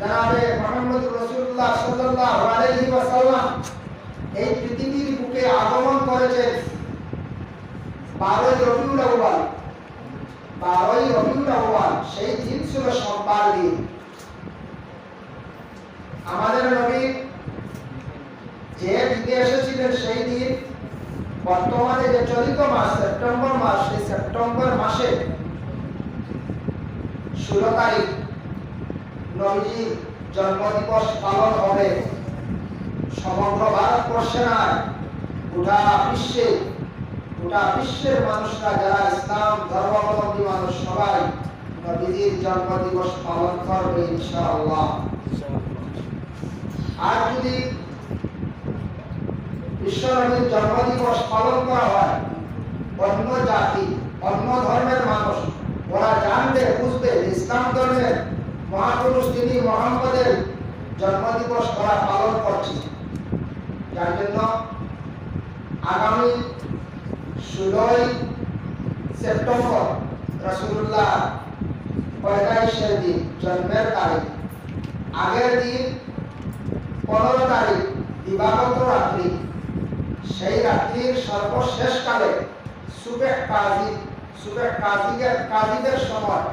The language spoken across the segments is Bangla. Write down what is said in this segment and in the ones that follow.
জনাবে মুহাম্মদ রাসূলুল্লাহ সাল্লাল্লাহু আলাইহি ওয়াসাল্লাম এই পৃথিবীর বুকে আগমন করেছেন 12 রবিউল আউয়াল। 12 রবিউল আউয়াল সেই দিন ছিল সোমবার দিন। আমাদের নবী যে দিনে এসেছিলেন সেই দিন বর্তমানে যে চলিত মাস সেপ্টেম্বর মাস, সেই সেপ্টেম্বর মাসে 16 তারিখ নবীজির জন্মদিবস পালন হবে। সমগ্র ভারতবর্ষে নয়, গোটা বিশ্বের মানুষরা যারা ইসলাম ধর্মাবলম্বী মানুষ সবাই নবীজির জন্মদিবস পালন করবে ইনশাআল্লাহ। আর যদি বিশ্ব নবীর জন্মদিবস পালন করা হয়, অন্য জাতি অন্য ধর্মের মানুষ ওরা জানবে বুঝবে ইসলাম ধর্মের মহাপুরুষ যিনি মুহাম্মদের জন্মদিবস ওরা পালন করছে। যার জন্য আগামী 16 সেপ্টেম্বর রাসূলুল্লাহ পয়গাইশের দিন, জন্মের তারিখ। আগের দিন 15 তারিখ দিবাগত রাত্রি, সেই রাত্রির সর্বশেষ কালে সুবেহ কাজিদের সময়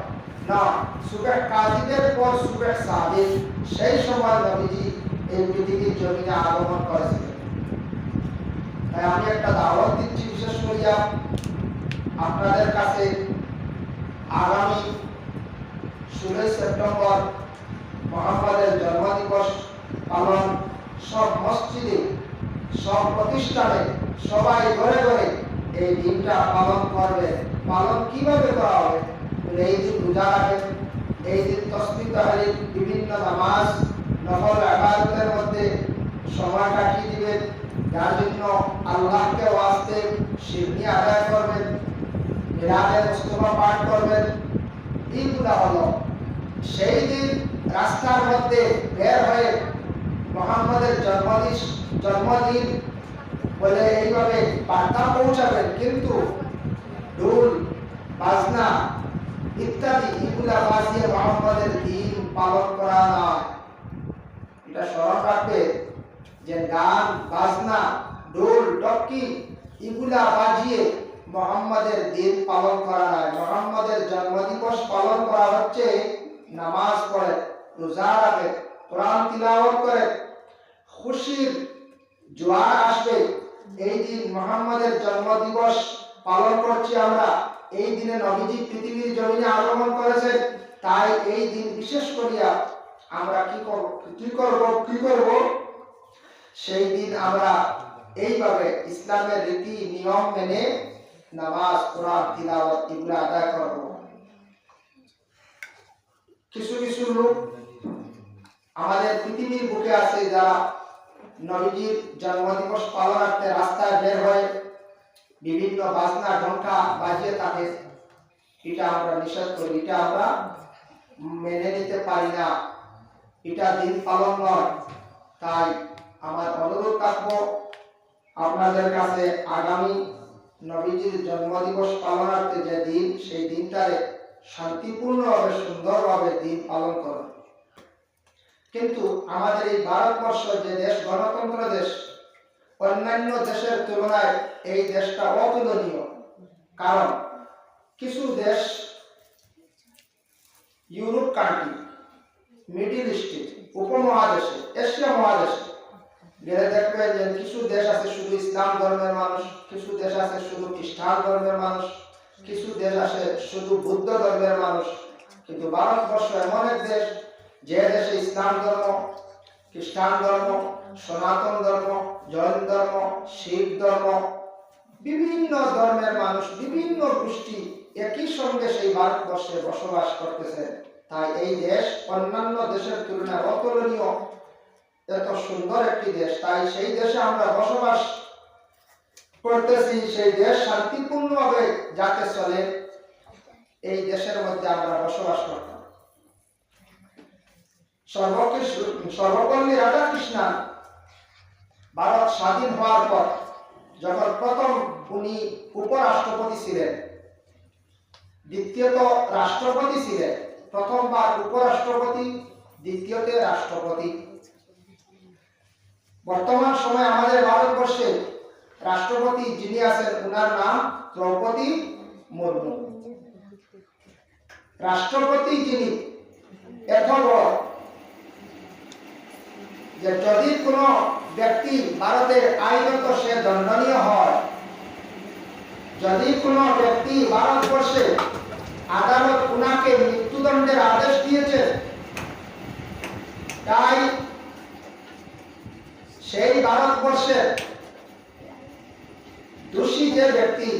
না, সুবেহ কাজিদের পর সুবেহ সাদিক, সেই সময় নবীজি এই পৃথিবীর জমিনে আগমন করেছিলেন। তাই আমি একটা দাওয়াত দিচ্ছি বিশেষ করিয়া আপনাদের কাছে, আগামী 16 সেপ্টেম্বর মুহাম্মদের জন্মদিবস পালন সব মসজিদে, সব প্রতিষ্ঠানে, সবাই ঘরে ঘরে এই দিনটা পালন করবে। পালন কিভাবে করা হবে? এই দিন রোজা রাখবেন, এই দিন তাসবিহ তাহলিল বিভিন্ন নামাজ নফল ইবাদতের মধ্যে সময় কাটিয়ে দিবেন। যার জন্য আল্লাহকে ওয়াস্তে শিরনি আদায় করবেন, মিলাদে মুস্তাফা পাঠ করবেন। এইগুলা হলো সেই দিন রাস্তার মধ্যে বের হয়ে মুহাম্মদের জন্মদিন বলে এইভাবে বার্তা পৌঁছাবেন, কিন্তু ঢোল বাজনা ইত্যাদি এগুলা বাজিয়ে মুহাম্মদের দিন পালন করা নয়। এটা স্মরণ রাখবে যে গান বাজনা ঢোল টক্কি এগুলা বাজিয়ে মুহাম্মদের দিন পালন করা নয়। মুহাম্মদের জন্মদিবস পালন করা হচ্ছে নামাজ পড়ে, রোজা রাখে, কোরআন তিলাওয়াত করে, খুশির জোয়ার আসবে। এই দিন মুহাম্মদের জন্মদিবস পালন করছি আমরা। এই দিনে নবীজি পৃথিবীর জমিনে আগমন করেছেন। তাই এই দিন বিশেষ করিয়া আমরা কি করব? সেই দিন আমরা এইভাবে ইসলামের রীতি নিয়ম মেনে নামাজ, কোরআন তিলাওয়াত এগুলো আদায় করব। কিছু লোক আমাদের পৃথিবীর বুকে আছে যারা নবীজির জন্মদিবস পালনার্থে রাস্তায় বের হয়ে বিভিন্ন বাজনা ঘণ্টা বাজিয়ে থাকে। এটা আমরা নিষেধ করি, এটা আমরা মেনে নিতে পারি না, এটা দিন পালন নয়। তাই আমার অনুরোধ থাকবো আপনাদের কাছে, আগামী নবীজির জন্মদিবস পালনার্থে যে দিন, সেই দিনটারে শান্তিপূর্ণভাবে সুন্দরভাবে দিন পালন করুন। কিন্তু আমাদের এই ভারতবর্ষ যে দেশ, গণতন্ত্র দেশ, অন্যান্য দেশের তুলনায় এই দেশটা অতুলনীয়। কারণ কিছু দেশ ইউরোপ কান্ট্রি, মিডিল ইস্টে, উপমহাদেশে, এশিয়া মহাদেশে গেলে দেখবেন যে কিছু দেশ আছে শুধু ইসলাম ধর্মের মানুষ, কিছু দেশ আছে শুধু খ্রিস্টান ধর্মের মানুষ, কিছু দেশ আছে শুধু বুদ্ধ ধর্মের মানুষ। কিন্তু ভারতবর্ষ এমন এক দেশ যে দেশে ইসলাম ধর্ম, খ্রিস্টান ধর্ম, সনাতন ধর্ম, জৈন ধর্ম, শিখ ধর্ম, বিভিন্ন ধর্মের মানুষ, বিভিন্ন গোষ্ঠী একই সঙ্গে সেই ভারতবর্ষে বসবাস করতেছে। তাই এই দেশ অন্যান্য দেশের তুলনায় অতুলনীয়, এত সুন্দর একটি দেশ। তাই সেই দেশে আমরা বসবাস করতেছি, সেই দেশ শান্তিপূর্ণভাবে যাতে চলে, এই দেশের মধ্যে আমরা বসবাস করতাম। সর্বপল্লী রাধাকৃষ্ণন ভারত স্বাধীন হওয়ার পর যখন প্রথম উনি উপরাষ্ট্রপতি ছিলেন, দ্বিতীয়ত রাষ্ট্রপতি ছিলেন, প্রথমবার উপরাষ্ট্রপতি, দ্বিতীয়তে রাষ্ট্রপতি। বর্তমান সময়ে আমাদের ভারতবর্ষে রাষ্ট্রপতি যিনি আছেন ওনার নাম দ্রৌপদী মুর্মু। রাষ্ট্রপতি যিনি এত বড় যে যদি কোনো ব্যক্তি ভারতের আইনত সে দণ্ডনীয় হয়, যদি কোনো ব্যক্তি ভারতবর্ষে আদালত ওনাকে মৃত্যুদণ্ডের আদেশ দিয়েছে, তাই সেই ভারতবর্ষের দোষী যে ব্যক্তি,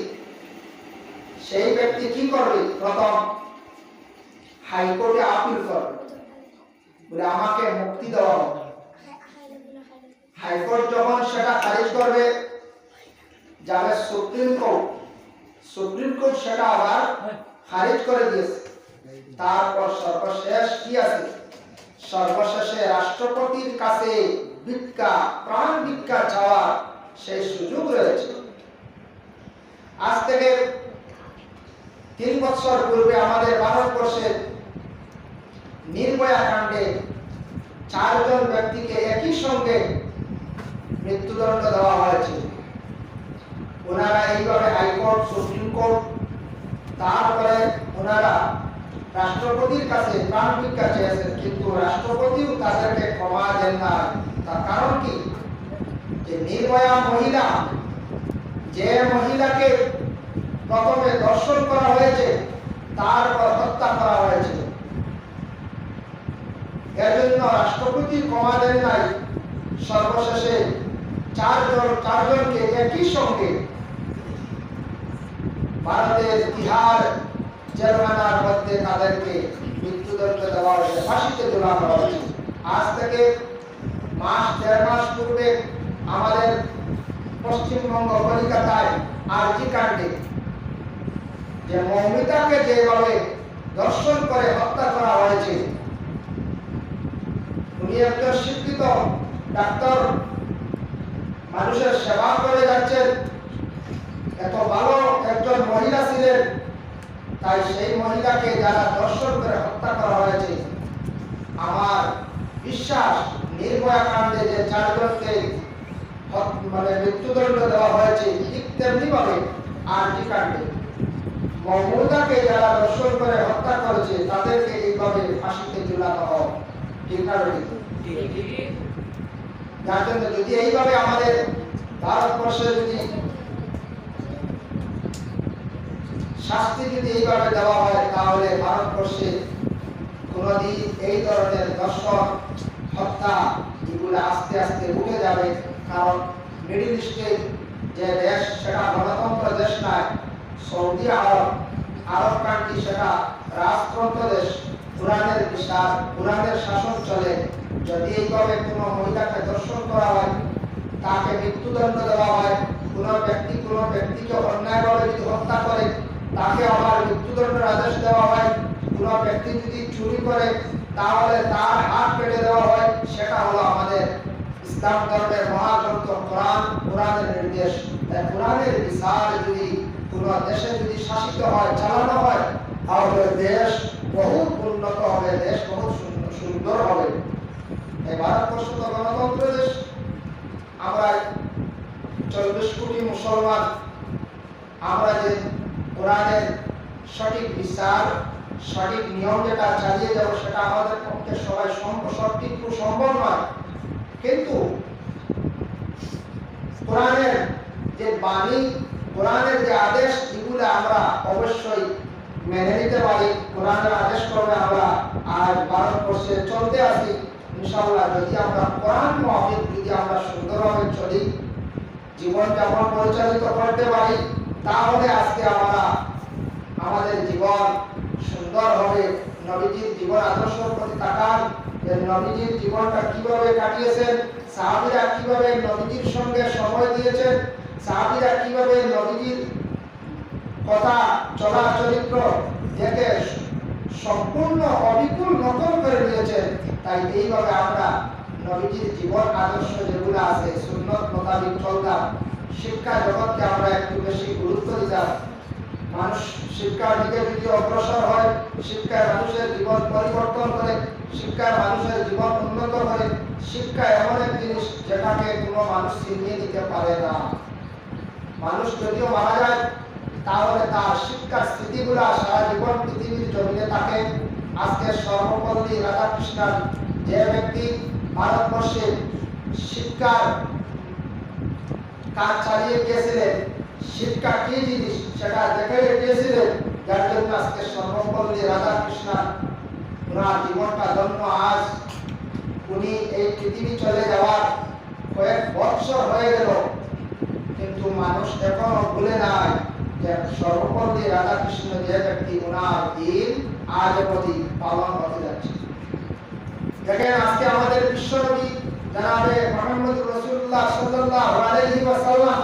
সেই ব্যক্তি কি করবে? প্রথম হাইকোর্টে আপিল করবে, বলে আমাকে মুক্তি দেওয়া হবে। হাইকোর্ট যখন সেটা খারিজ করবে, যাবে সুপ্রিম কোর্ট। সুপ্রিম কোর্ট সেটা আবার খারিজ করে দিয়েছে। তারপর সর্বশেষ কি আছে? সর্বশেষে রাষ্ট্রপতির কাছে ভিক্ষা, প্রাণ ভিক্ষা চাওয়ার সেই সুযোগ রয়েছে। আজ থেকে 3 বছর পূর্বে আমাদের ভারতবর্ষের নির্ভয়া কাণ্ডে 4 জন ব্যক্তিকে একই সঙ্গে মৃত্যুদণ্ড দেওয়া হয়েছে। ওনারা এইভাবে হাইকোর্ট, সুপ্রিম কোর্ট, তারপরে ওনারা রাষ্ট্রপতির কাছে প্রাণ ভিক্ষা চেয়েছেন, কিন্তু রাষ্ট্রপতিও তাদেরকে ক্ষমা দেন না। তার কারণ কি? যে নির্ভয়া মহিলা, যে মহিলাকে প্রথমে ধর্ষণ করা হয়েছে, তারপর হত্যা করা হয়েছে, এর জন্য রাষ্ট্রপতি ক্ষমা দেন নাই। সর্বশেষে 4 জনকে একই সঙ্গে ভারতের তিহার জেলখানার মধ্যে তাদেরকে মৃত্যুদণ্ড দেওয়া হয়েছে, ফাঁসিতে ঝুলানো হয়েছে। আজ থেকে 1.5 মাস পূর্বে আমাদের পশ্চিমবঙ্গ কলিকাতায় আরজি কাণ্ডে যে মৌমিতাকে যেভাবে ধর্ষণ করে হত্যা করা হয়েছে, উনি একজন শিক্ষিত ডাক্তার, মানুষের সেবা করে যাচ্ছেন, এত ভালো একজন মহিলা ছিলেন। তাই সেই মহিলাকে যারা ধর্ষণ করে হত্যা করা হয়েছে, আমার বিশ্বাস নির্ভয়া কাণ্ডে যে 4 জনকে মৃত্যুদণ্ড দেওয়া হয়েছে, ঠিক তেমনি ভাবে আরজি কাণ্ডে মমতাকে যারা ধর্ষণ করে হত্যা করেছে, তাদেরকে এইভাবে ফাঁসিতে ঝুলানো হয়। ঠিক না? যার জন্য যদি এইভাবে আমাদের ভারতবর্ষে যদি শাস্তি যদি এইভাবে দেওয়া হয়, তাহলে ভারতবর্ষে কোনদিন এই ধরনের ধর্ষণ, হত্যা এগুলো আস্তে আস্তে উঠে যাবে। কারণ মিডল ইস্টে যে দেশ, সেটা গণতন্ত্র দেশ নয়, সৌদি আরব কান্ট্রি, সেটা রাজতন্ত্র দেশ, কোরআনের বিচার, কোরআনের শাসন চলে। যদি এইভাবে কোনো মহিলাকে ধর্ষণ করা হয়, তাকে মৃত্যুদণ্ড দেওয়া হয়, কোনো ব্যক্তিকে অন্যায়ভাবে যদি হত্যা করে, তাকে আবার মৃত্যুদণ্ডের আদেশ দেওয়া হয়, কোনো ব্যক্তি যদি চুরি করে, তাহলে তার হাত কেটে দেওয়া হয়, সেটা হলো আমাদের ইসলাম ধর্মের মহাগ্রন্থ কোরআন, কোরআনের নির্দেশ। তাই কোরআনের বিচার যদি কোনো দেশে যদি শাসিত হয়, চালানো হয়, তাহলে দেশ বহুত উন্নত হবে, দেশ বহুত সুন্দর হবে। এই ভারতবর্ষ তো গণতন্ত্র দেশ। আমরা 40 কোটি মুসলমান, আমরা যে কোরআনের সঠিক বিচার, সঠিক নিয়ম যেটা চালিয়ে যাব, সেটা আমাদের পক্ষে সবাই সঠিক সম্ভব নয়। কিন্তু কোরআনের যে বাণী, কোরআনের যে আদেশ, এগুলো আমরা অবশ্যই মেনে নিতে পারি। কোরআনের আদেশ করবে আমরা আজ ভারতবর্ষে চলতে আসি। ইনশাআল্লাহ যদি আমরা কোরআন মাফিক যদি আমরা সুন্দরভাবে চলি, জীবনযাপন পরিচালিত করতে পারি, তাহলে আজকে আমরা আমাদের জীবন সুন্দর হবে। নবীজির জীবন আদর্শের প্রতি তাকান, যে নবীজির জীবনটা কিভাবে কাটিয়েছেন, সাহাবীরা কিভাবে নবীজির সঙ্গে সময় দিয়েছেন, সাহাবীরা কিভাবে নবীজির কথা, চলা, চরিত্র দেখে সম্পূর্ণ অবিকুল নকল করে নিয়েছেন। তাই এইভাবে আমরা নবীজির জীবন আদর্শ যেগুলো আছে, সুন্নত মোতাবিক চলতাম। শিক্ষা জগৎকে আমরা একটু বেশি গুরুত্ব দিতাম। মানুষ শিক্ষার দিকে যদি অগ্রসর হয়, শিক্ষায় মানুষের জীবন পরিবর্তন করে, শিক্ষা মানুষের জীবন উন্নত করে। শিক্ষা এমন এক জিনিস যেটাকে কোনো মানুষ ছিনিয়ে নিতে পারে না। মানুষ যদিও মারা যায় তাহলে তার শিক্ষার স্মৃতিগুলা সারা জীবন পৃথিবীর জমিনে থাকে। আজকে সর্বপল্লী রাধাকৃষ্ণন যে ব্যক্তি ভারতবর্ষে শিক্ষার কাজ চালিয়ে গিয়েছিলেন, শিক্ষা কি জিনিস সেটা দেখে গিয়েছিলেন, যার জন্য আজকে সর্বপল্লী রাধাকৃষ্ণন ওনার জীবনটা ধন্য। আজ উনি এই পৃথিবী চলে যাওয়ার কয়েক বছর হয়ে গেল, কিন্তু মানুষ এখনো ভুলে নাই যে সর্বপল্লী রাধাকৃষ্ণ যে ব্যক্তি, ওনার দিন আজ অবধি পালন হতে যাচ্ছে। দেখেন আজকে আমাদের বিশ্বনবী জনাবে মুহাম্মদ রাসূলুল্লাহ সাল্লাল্লাহু আলাইহি ওয়াসাল্লাম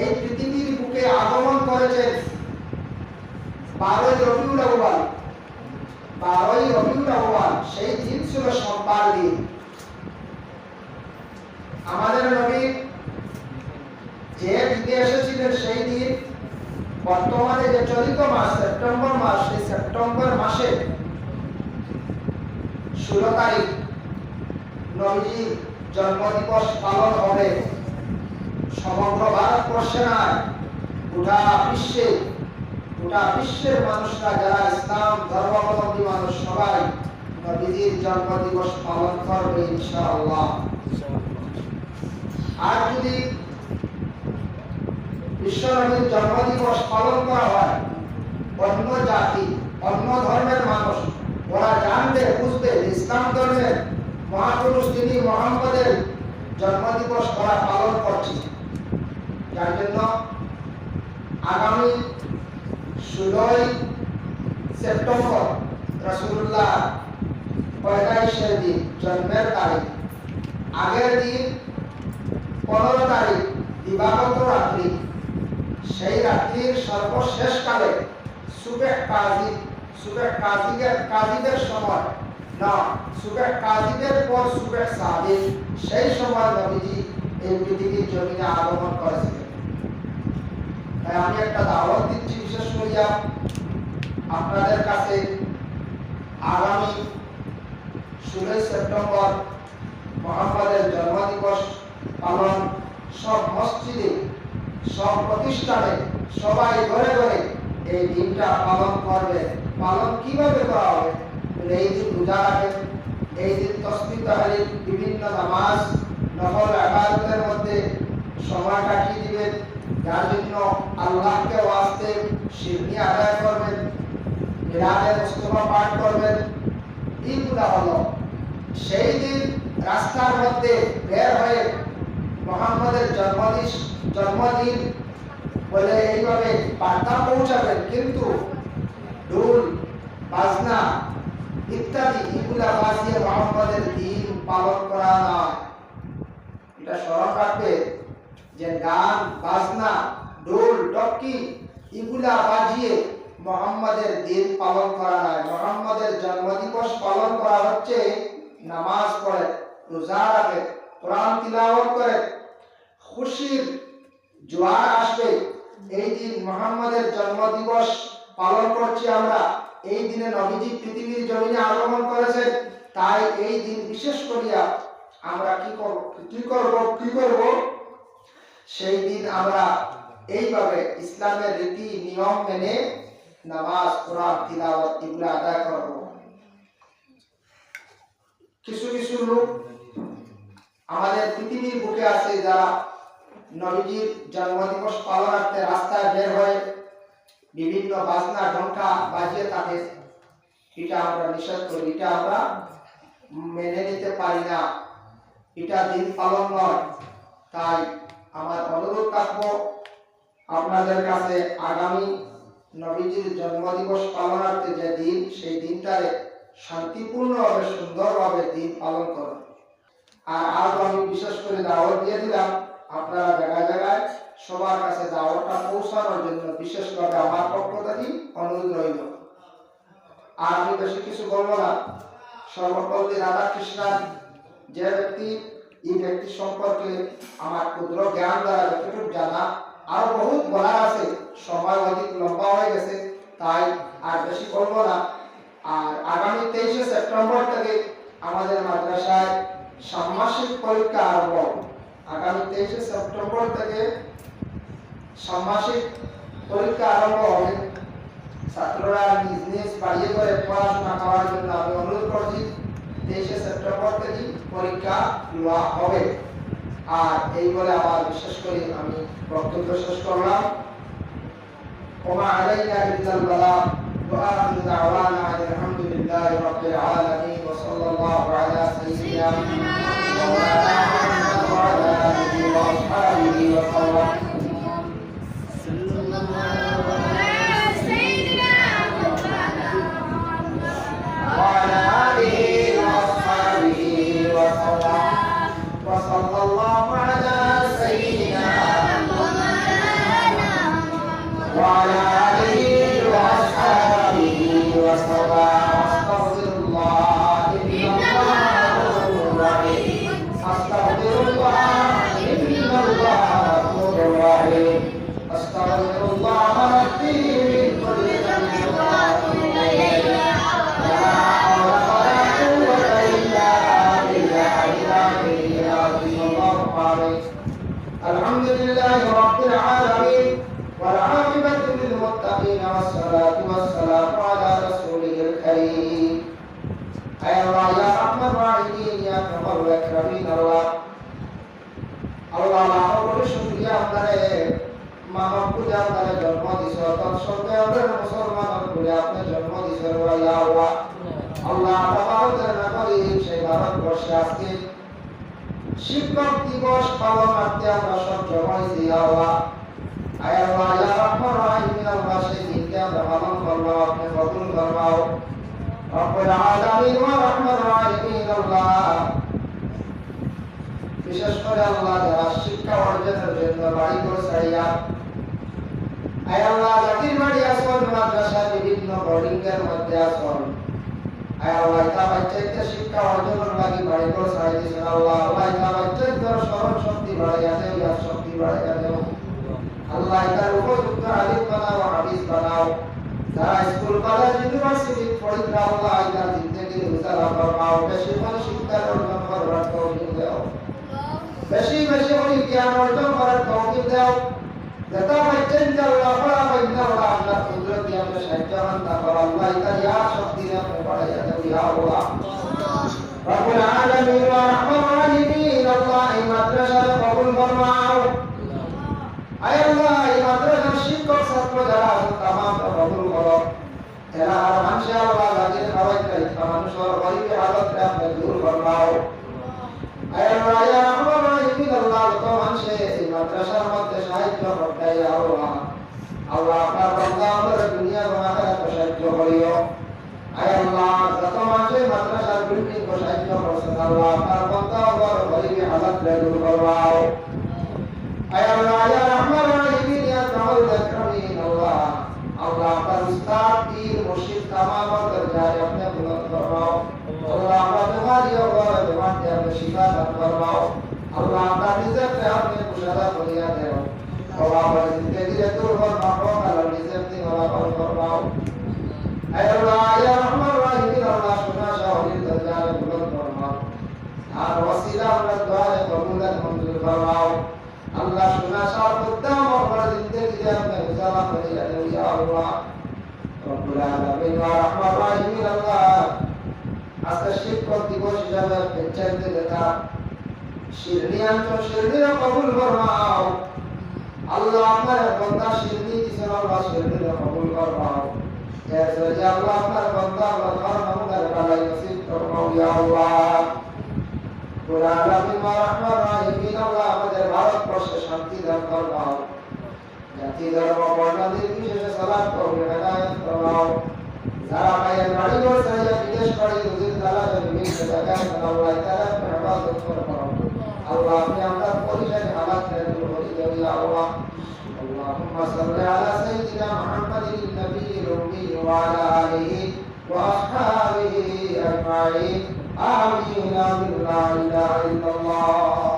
এই পৃথিবীর বুকে আগমন করেছেন 12 রবিউল আউয়াল। 12 রবিউল আউয়াল সেই দিন ছিল সোমবার দিন। আমাদের নবী যে দিনে এসেছিলেন সেই দিন বর্তমানে যে চলিত মাস সেপ্টেম্বর মাস, সেই সেপ্টেম্বর মাসে 16 তারিখ নবীজির জন্মদিবস পালন হবে। সমগ্র ভারতবর্ষে নয়, গোটা বিশ্বের মানুষরা যারা ইসলাম ধর্মাবলম্বী মানুষ সবাই নবীজির জন্মদিবস পালন করবে ইনশাআল্লাহ। আর যদি বিশ্বনবীর জন্মদিবস পালন করা হয়, অন্য জাতি অন্য ধর্মের মানুষ ওরা জানবে বুঝবে ইসলাম ধর্মের মহাপুরুষ যিনি মুহাম্মদের জন্মদিবস ওরা পালন করছে। যার জন্য আগামী 16 সেপ্টেম্বর রাসূলুল্লাহ পয়দাইশের দিন, জন্মের তারিখ। আগের দিন 15 তারিখ দিবাগত রাত্রি, সেই রাত্রির সর্বশেষ কালে কাজীদের সময় না, কাজীদের পর সাদিক, সেই সময় নবীজি এই পৃথিবীর জমিনে আগমন করেছিলেন। তাই আমি একটা দাওয়াত দিচ্ছি বিশেষ করিয়া আপনাদের কাছে, আগামী 16 সেপ্টেম্বর মুহাম্মদের জন্মদিবস পালন সব মসজিদে, সব প্রতিষ্ঠানে, সবাই ঘরে ঘরে এই দিনটা পালন করবে। পালন কিভাবে করা হবে? এই দিন রোজা রাখেন, এই দিন তাসবিহ তাহলিল বিভিন্ন নামাজ নফল ইবাদতের মধ্যে সময় কাটিয়ে দিবেন। যার জন্য আল্লাহকে ওয়াস্তে শিরনি আদায় করবেন, মিলাদে মুস্তাফা পাঠ করবেন। এইগুলা হলো সেই দিন রাস্তার মধ্যে বের হয়ে মুহাম্মদের জন্মদিন বলে এইভাবে বার্তা পৌঁছাবেন, কিন্তু ঢোল বাজনা ইত্যাদি এগুলা বাজিয়ে মুহাম্মদের দিন পালন করা নয়। এটা স্মরণ রাখবে যে গান বাজনা ঢোল টপকি এগুলা বাজিয়ে মুহাম্মদের দিন পালন করা নয়। মুহাম্মদের জন্মদিবস পালন করা হচ্ছে নামাজ পড়ে, রোজা রাখে, কোরআন তিলাওয়াত করে, খুশির জোয়ার আসবে। এই দিন মুহাম্মদের জন্মদিবস পালন করছি আমরা। এই দিনে নবীজি পৃথিবীর জমিনে আগমন করেছেন। তাই এই দিন বিশেষ করিয়া আমরা কি করব? সেই দিন আমরা এইভাবে ইসলামের রীতি নিয়ম মেনে নামাজ, কোরআন তিলাওয়াত এগুলো আদায় করব। কিছু লোক আমাদের পৃথিবীর বুকে আছে যারা নবীজির জন্মদিবস পালনার্থে রাস্তায় বের হয়ে বিভিন্ন বাজনা ঢঙ্কা বাজিয়ে থাকে। এটা আমরা নিষেধ করি, এটা আমরা মেনে নিতে পারি না, এটা দিন পালন নয়। তাই আমার অনুরোধ থাকবো আপনাদের কাছে, আগামী নবীজির জন্মদিবস পালনার্থে যে দিন, সেই দিনটারে শান্তিপূর্ণভাবে সুন্দরভাবে দিন পালন করুন। আর আজ আমি বিশেষ করে দাওয়াত দিয়ে দিলাম, আপনারা জায়গায় জায়গায় সবার কাছে দাওয়াতটা পৌঁছানোর জন্য বিশেষভাবে আমার পক্ষ থেকে অনুরোধ রইল। আর আমি বেশি কিছু বলবো না। সর্বপল্লী রাধাকৃষ্ণন যে ব্যক্তি, এই ব্যক্তি সম্পর্কে আমার ক্ষুদ্র জ্ঞান দ্বারা যতটুকু জানা, আরো বহুত বলার আছে, সময় অধিক লম্বা হয়ে গেছে, তাই আর বেশি বলবো না। আর আগামী 23শে সেপ্টেম্বর থেকে আমাদের মাদ্রাসায় ষান্মাসিক পরীক্ষা আরম্ভ। আগামী 23শে সেপ্টেম্বর থেকে ষান্মাসিক পরীক্ষা আরম্ভ হবে। ছাত্ররা নিজ নিজ বাড়িয়ে করে পড়াশোনা করার জন্য আমি অনুরোধ করছি। 23শে সেপ্টেম্বর থেকে পরীক্ষা নেওয়া হবে। আর এই বলে আমার বিশেষ করে আমি বক্তব্য শেষ করলাম। ওমা আলাইনা ইল্লাল বালাগ ওয়া আখিরু দাওয়ানা আলহামদুলিল্লাহি রাব্বিল আলামিন ওয়া সাল্লাল্লাহু আলা সাইয়্যিদিনা মুহাম্মাদিন ওয়া আলা আলিহি ওয়া আসহাবিহি ওয়া সাল্লাম। وصلى الله على سيدنا وعلى آله وأصحابه وسلم. أستغفر الله إن الله غفور رحيم. أستغفر الله إن الله غفور رحيم. أستغفر الله ربي من كل ذنب وأتوب إليه. لا حول ولا قوة إلا بالله العلي العظيم. الله عليه. الحمد لله رب العالمين والعاقبة للمتقين والصلاة والسلام على رسوله الكريم. أي الله يا أرحم الراحمين يا أكرم الأكرمين. الله লাখো শুকরিয়া আপনারে মানব পূজা আপনারে জন্ম দিছো তোর সঙ্গে আমাদের মুসলমানের পূজা আপনি জন্ম দিছো ইয়া আল্লাহ। আল্লাহ তাবারক না করি সেই ভারতবর্ষে আজকে শিক্ষক দিবস পালনার্থে আমরা সব জমা হয়েছি আল্লাহ। আয় আল্লাহ ইয়া রাহমান রাহিম আল্লাহ সেই দিনকে আমরা পালন করবো আপনি কবুল ফরমাও। রব্বুল আলামিন ওয়া রাহমান রাহিম আল্লাহ বিশেষ করে আল্লাহ যারা শিক্ষা অর্জনের জন্য বাড়ি করে ছাড়িয়া আয় আল্লাহ জাতির বাড়ি আসন মাদ্রাসা বিভিন্ন বোর্ডিং এর মধ্যে আসন আয় আল্লাহ তা বাচ্চাকে শিক্ষা অর্জনের লাগি বাড়ি করে ছাড়িয়েছেন আল্লাহ। আল্লাহ তা বাচ্চাদের স্মরণ শক্তি বাড়াইয়া দেও, ইয়াদ শক্তি বাড়াইয়া দেও আল্লাহ। তার উপযুক্ত আলিম বানাও, হাফিজ বানাও। যারা স্কুল কলেজ ইউনিভার্সিটি পড়িরা আল্লাহ তার জিন্দেগি উজালা ফরমাও। বেশি করে শিক্ষা অর্জন করার তৌফিক দাও, বেশি বেশি করে জ্ঞান অর্জন করার তৌফিক দাও। যত বাচ্চান আল্লাহ পড়া বাইনা আল্লাহ আল্লাহ কুদরত দিয়ে আমরা সাহায্যবান না কর আল্লাহ তার ইয়া শক্তি দিয়ে আমরা বাড়াইয়া দাও ইয়া আল্লাহ। রব্বুল আলামিন ওয়া রাহমান রাহিম আল্লাহ এই মাদ্রাসার কবুল ফরমাও। আয় আল্লাহ এই মাদ্রাসার শিক্ষক ছাত্র যারা আছেন তামাম কবুল করো। এরা আর মানুষ আল্লাহ যাদের খাওয়াই চাই মানুষের গরিব হালতকে আপনি দূর ফরমাও। আয় আল্লাহ ইয়া রাহমান রাহিম আল্লাহ যত মানুষে এই মাদ্রাসার মধ্যে সাহায্য করতে ইয়া আল্লাহ। আল্লাহ আপনার বান্দা আমাদের দুনিয়া এবং আখিরাতে সাহায্য করিও। আয় আল্লাহ যত মানুষে মাদ্রাসার বিল্ডিং को সাহায্য করছেন আল্লাহ আপনার বান্দা আমার গরিব হালতকে দূর ফরমাও। আয় আল্লাহ ইয়া রাহমান রাহিম ইয়া আরহামুল আকরামিন আল্লাহ। আল্লাহ আপনার উস্তাদ পীর মুর্শিদ तमाम দরজায় আপনি বুলন্দ ফরমাও। আল্লাহ আপনার বিমারি ও বিমারকে আপনি শিফা দান ফরমাও। আল্লাহ আপনার রিজকে আপনি কুশাদা করিয়া দেও। আল্লাহ আপনার জিন্দেগি দূর ফরমাও, আল্লাহ রিজকে ওয়ালা ফরমাও। আয় আল্লাহ ইয়া রাহমান রাহিম আল্লাহ সুনা শাহরির দরজায় বুলন্দ ফরমাও। আর ওসিলা আপনার দোয়া কবুল মঞ্জুর ফরমাও। আল্লাহ সুনা শাহ উত্তম আপনার জিন্দেগি আপনি উজালা করিয়া দেও ইয়া আল্লাহ। রব্বুল আলামিন ওয়া রাহমান রাহিম আল্লাহ আজকে শিক্ষক দিবস হিসাবে পঞ্চায়েতে দেখা শিরনি অঞ্চল শিরনিও কবুল ফরমাও। আল্লাহ আপনার বান্দা শিরনি দিছেন আল্লাহ শিরনিও কবুল ফরমাও। এর জরিয়া আল্লাহ আপনার বান্দা আল্লাহ খান আমাদের বালাই নসিব ফরমাও ইয়া আল্লাহ। রব্বুল আলামিন ওয়া রাহমান রাহিম আল্লাহ আমাদের ভারতবর্ষে শান্তি দান ফরমাও। জাতি ধর্ম বর্ণ নির্বিশেষে সালাত কবুল হেদায়েত ফরমাও। যারা মায়ের বাড়ি ঘর ছাড়িয়া বিদেশ বাড়ি রুজির তালাশে বিভিন্ন জায়গায় আল্লাহ তাআলা হেফাজত ফরমাও। আল্লাহ আপনি আমরা পরিশানি হালাতকে দূর করে দেও ইয়া আল্লাহ। আল্লাহুম্মা সাল্লি আলা সাইয়্যিদিনা মুহাম্মাদিন নবিয়্যিল উম্মি ওয়া আলা আলিহি ওয়া আসহাবিহি আজমাইন। আমিন আমিন লা ইলাহা ইল্লাল্লাহ।